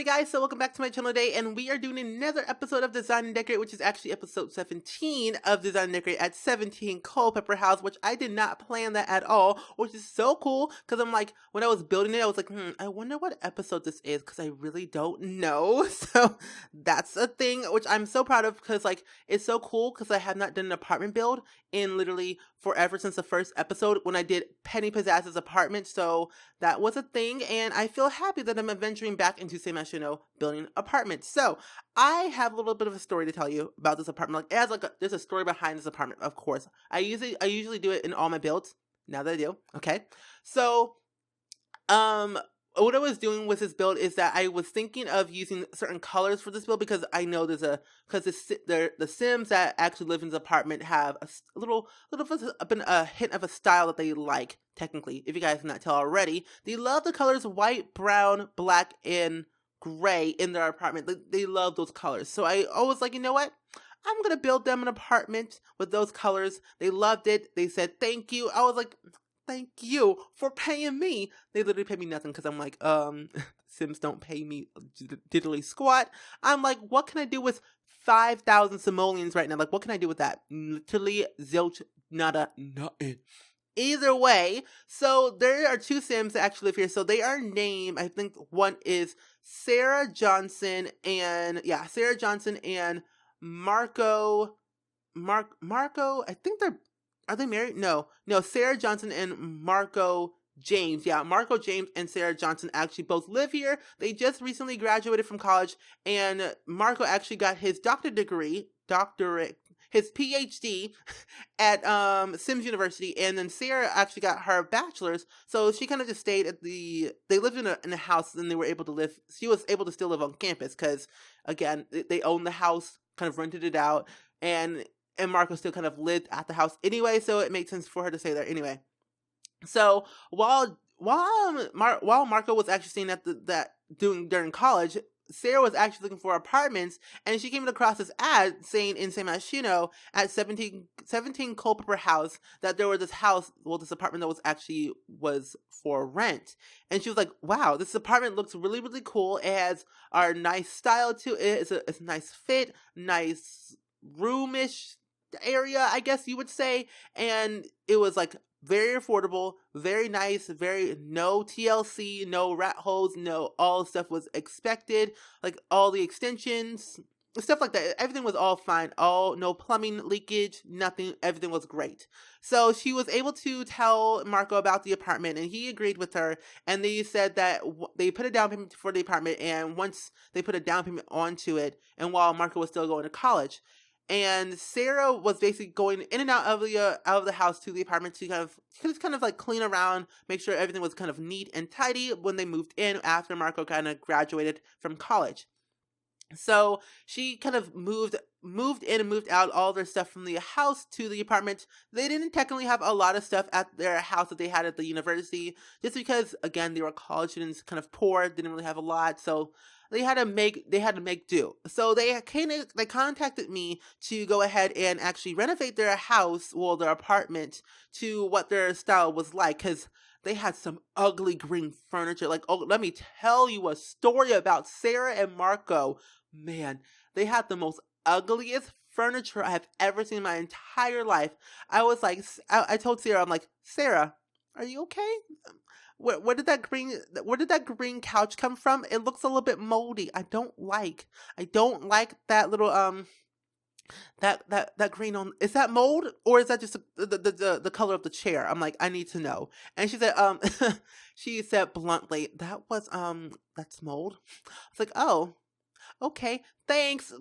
guys, so welcome back to my channel today, and we are doing another episode of Design and Decorate, which is actually episode 17 of Design and Decorate at 17 Culpepper House, which I did not plan that at all, which is so cool, because I'm like, when I was building it, I was like, I wonder what episode this is, because I really don't know, so that's a thing, which I'm so proud of, because like, it's so cool, because I have not done an apartment build in literally forever since the first episode when I did Penny Pizzazz's apartment, so that was a thing, and I feel happy that I'm adventuring back into same as building apartments. So I have a little bit of a story to tell you about this apartment. Like, it has there's a story behind this apartment, of course. I usually do it in all my builds. Now that I do, okay. So, what I was doing with this build is that I was thinking of using certain colors for this build because I know the Sims that actually live in this apartment have a hint of a style that they like. Technically, if you guys cannot tell already, they love the colors white, brown, black, and gray in their apartment. They love those colors. So I was like, you know what? I'm gonna build them an apartment with those colors. They loved it. They said thank you. I was like, thank you for paying me. They literally paid me nothing because I'm like, Sims don't pay me diddly squat. I'm like, what can I do with 5,000 simoleons right now? Like, what can I do with that? Literally zilch, nada, nothing. Either way, so there are two Sims that actually live here. So they are named, I think one is Sarah Johnson and Marco, I think are they married? No, Sarah Johnson and Marco James. Yeah, Marco James and Sarah Johnson actually both live here. They just recently graduated from college, and Marco actually got his his PhD at Sims University, and then Sarah actually got her bachelor's. So she kind of just stayed at they lived in a house, and they were able to live. She was able to still live on campus because, again, they owned the house, kind of rented it out, and Marco still kind of lived at the house anyway. So it made sense for her to stay there anyway. So while Marco was actually staying at during college, Sarah was actually looking for apartments, and she came across this ad saying in San Machino at 17 Culpepper House that there was this apartment that was for rent. And she was like, wow, this apartment looks really, really cool. It has our nice style to it. It's a nice fit, nice roomish area, I guess you would say. And it was like very affordable, very nice, very no TLC, no rat holes, no, all stuff was expected, like all the extensions, stuff like that. Everything was all fine, no plumbing leakage, nothing, everything was great. So she was able to tell Marco about the apartment, and he agreed with her, and they said that they put a down payment for the apartment, and once they put a down payment onto it, and while Marco was still going to college, and Sarah was basically going in and out of the house to the apartment to kind of like clean around, make sure everything was kind of neat and tidy when they moved in after Marco kind of graduated from college. So she kind of moved in and moved out all their stuff from the house to the apartment. They didn't technically have a lot of stuff at their house that they had at the university, just because, again, they were college students, kind of poor, didn't really have a lot, so they had to make do. So they contacted me to go ahead and actually renovate their house, their apartment, to what their style was like, because they had some ugly green furniture. Like, oh, let me tell you a story about Sarah and Marco. Man, they had the most ugliest furniture I have ever seen in my entire life. I was like, I told Sarah, I'm like, Sarah, are you okay? Where did that green couch come from? It looks a little bit moldy. I don't like that little that green on. Is that mold, or is that just the color of the chair? I'm like, I need to know. And she said bluntly, that's mold. I was like, oh, okay, thanks.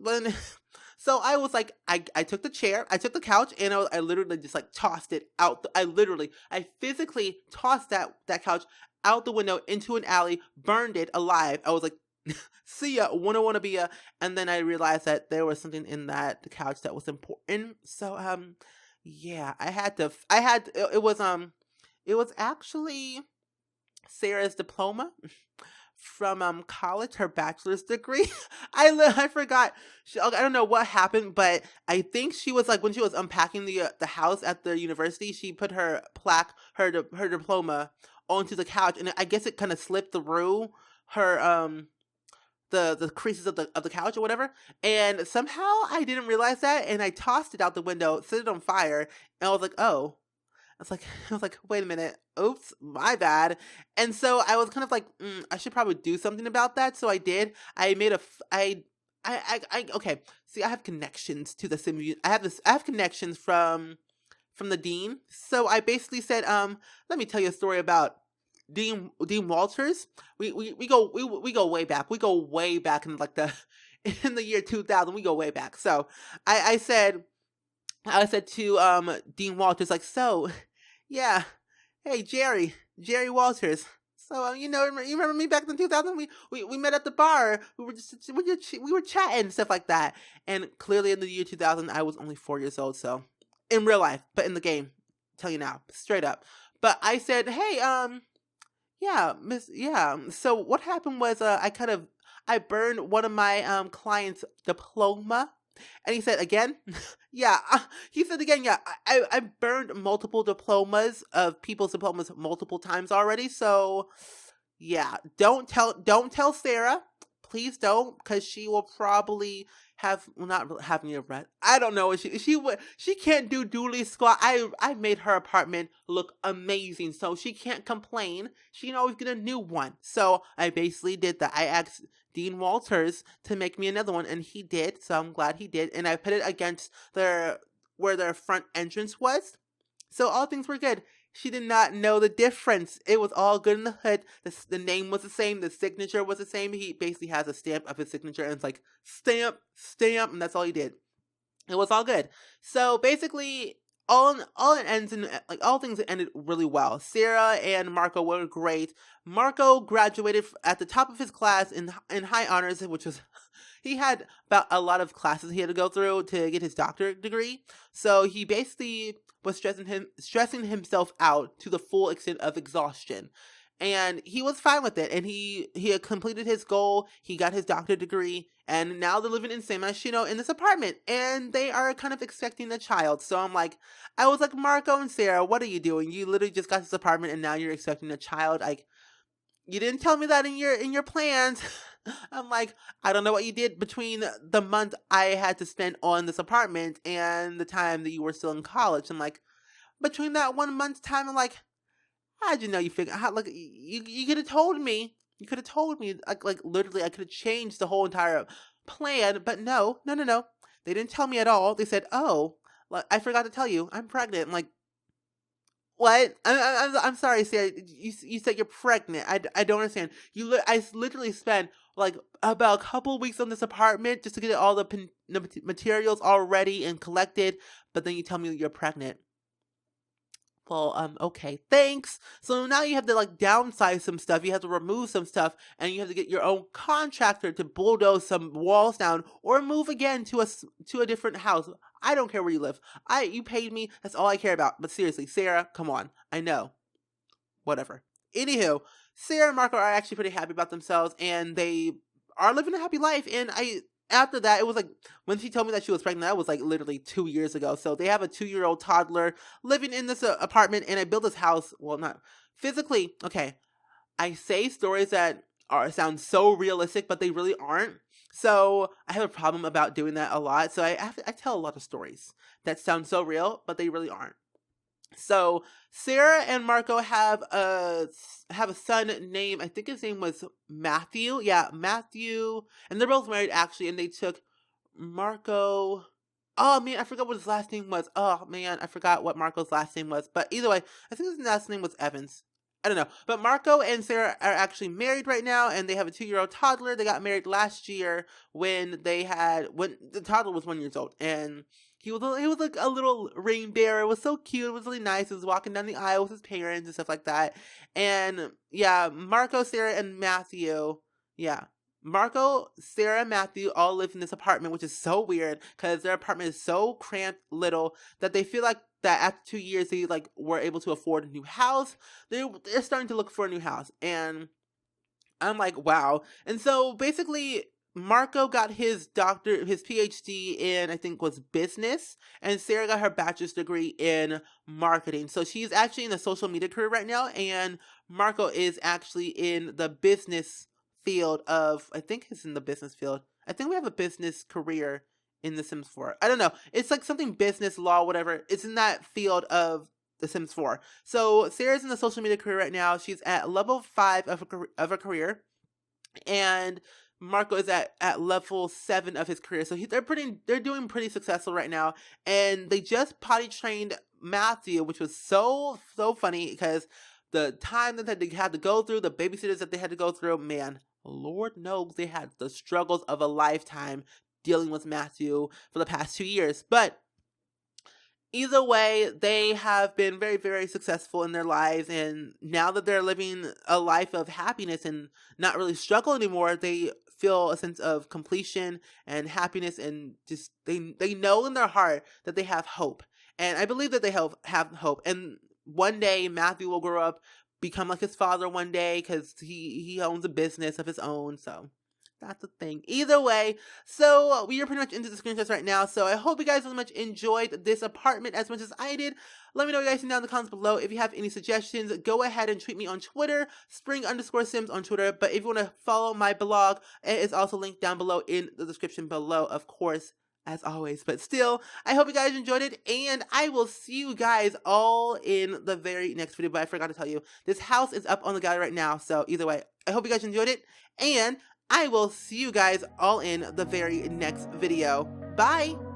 So I was like, I took the chair, I took the couch, and I literally just like tossed it out. I physically tossed that couch out the window into an alley, burned it alive. I was like, see ya, wanna be ya. And then I realized that there was something in the couch that was important. So yeah, it was actually Sarah's diploma from college, her bachelor's degree. I forgot. I don't know what happened, but I think she was like, when she was unpacking the house at the university, she put her plaque, her diploma onto the couch, and I guess it kind of slipped through her the creases of the couch or whatever. And somehow I didn't realize that, and I tossed it out the window, set it on fire, and I was like, oh. I was like, wait a minute. Oops, my bad. And so I was kind of like, I should probably do something about that. So I did. I made a, okay. See, I have connections to the sim. I have connections from the dean. So I basically said, let me tell you a story about Dean Walters. We go way back. We go way back in like the in the year 2000. We go way back. So I said to Dean Walters, like, so yeah, hey Jerry Walters. So you know, you remember me back in 2000? We met at the bar. We were chatting and stuff like that. And clearly in the year 2000, I was only 4 years old. So in real life, but in the game, tell you now, straight up. But I said, hey, yeah, Miss, yeah. So what happened was, I burned one of my clients' diploma. And he said again, yeah. He said again, yeah. I burned multiple diplomas of people's diplomas multiple times already. So yeah, don't tell Sarah, please don't, because she will probably not have me regret. I don't know. She can't do dooley squat. I made her apartment look amazing, so she can't complain. She can always get a new one. So I basically did that. I asked Dean Walters to make me another one, and he did. So I'm glad he did. And I put it against where their front entrance was. So all things were good. She did not know the difference. It was all good in the hood. The name was the same. The signature was the same. He basically has a stamp of his signature, and it's like, stamp, and that's all he did. It was all good. So basically, all it ends in, like, all things ended really well. Sarah and Marco were great. Marco graduated at the top of his class in high honors, which was, he had about a lot of classes he had to go through to get his doctorate degree. So he basically was stressing himself out to the full extent of exhaustion. And he was fine with it, and he had completed his goal. He got his doctorate degree, and now they're living in San Marino in this apartment, and they are kind of expecting a child. So I was like, Marco and Sarah, what are you doing? You literally just got this apartment, and now you're expecting a child. Like, you didn't tell me that in your plans. I'm like, I don't know what you did between the month I had to spend on this apartment and the time that you were still in college. I'm like, between that 1 month's time, I'm like, how'd you know you figured out? Like, you could have told me. You could have told me. Like literally, I could have changed the whole entire plan. But no. They didn't tell me at all. They said, oh, I forgot to tell you, I'm pregnant. I'm like, what? I'm sorry, Sarah. You said you're pregnant. I don't understand. I literally spent like about a couple weeks on this apartment just to get all the materials all ready and collected. But then you tell me you're pregnant. Well, okay, thanks. So now you have to like downsize some stuff. You have to remove some stuff, and you have to get your own contractor to bulldoze some walls down or move again to a different house. I don't care where you live. You paid me. That's all I care about. But seriously, Sarah, come on. I know. Whatever. Anywho, Sarah and Marco are actually pretty happy about themselves, and they are living a happy life. And after that, it was like, when she told me that she was pregnant, that was like literally 2 years ago. So they have a 2-year-old toddler living in this apartment, and I built this house. Well, not physically. Okay, I say stories that sound so realistic, but they really aren't. So I have a problem about doing that a lot. So I tell a lot of stories that sound so real, but they really aren't. So Sarah and Marco have a son named, I think his name was Matthew. Yeah, Matthew. And they're both married actually, and they took Marco. Oh man, I forgot what his last name was. Oh man, I forgot what Marco's last name was. But either way, I think his last name was Evans. I don't know. But Marco and Sarah are actually married right now, and they have a 2-year-old toddler. They got married last year when the toddler was 1 year old, and he was like a little ring bearer. It was so cute. It was really nice. He was walking down the aisle with his parents and stuff like that. And yeah, Marco, Sarah, and Matthew. Yeah. Marco, Sarah, and Matthew all live in this apartment, which is so weird because their apartment is so cramped little that they feel like that after 2 years they like were able to afford a new house. They're starting to look for a new house, and I'm like, wow. And so basically, Marco got his PhD in, I think, was business, and Sarah got her bachelor's degree in marketing. So she's actually in the social media career right now, and Marco is actually in the business field of, I think it's in the business field. I think we have a business career in The Sims 4. I don't know. It's like something business, law, whatever. It's in that field of The Sims 4. So Sarah's in the social media career right now. She's at level 5 of her career. And Marco is at level 7 of his career. So they're doing pretty successful right now. And they just potty trained Matthew, which was so funny because the time that they had to go through, the babysitters that they had to go through, man, Lord knows they had the struggles of a lifetime dealing with Matthew for the past 2 years. But either way, they have been very, very successful in their lives, and now that they're living a life of happiness and not really struggle anymore, they feel a sense of completion and happiness, and just they know in their heart that they have hope. And I believe that they have hope. And one day, Matthew will grow up, become like his father one day, because he owns a business of his own, so that's the thing. Either way, so we are pretty much into the screenshots right now. So I hope you guys really much enjoyed this apartment as much as I did. Let me know what you guys think down in the comments below. If you have any suggestions, go ahead and tweet me on Twitter, Spring_Sims on Twitter. But if you want to follow my blog, it is also linked down below in the description below, of course, as always. But still, I hope you guys enjoyed it, and I will see you guys all in the very next video. But I forgot to tell you, this house is up on the gallery right now. So either way, I hope you guys enjoyed it, and I will see you guys all in the very next video. Bye!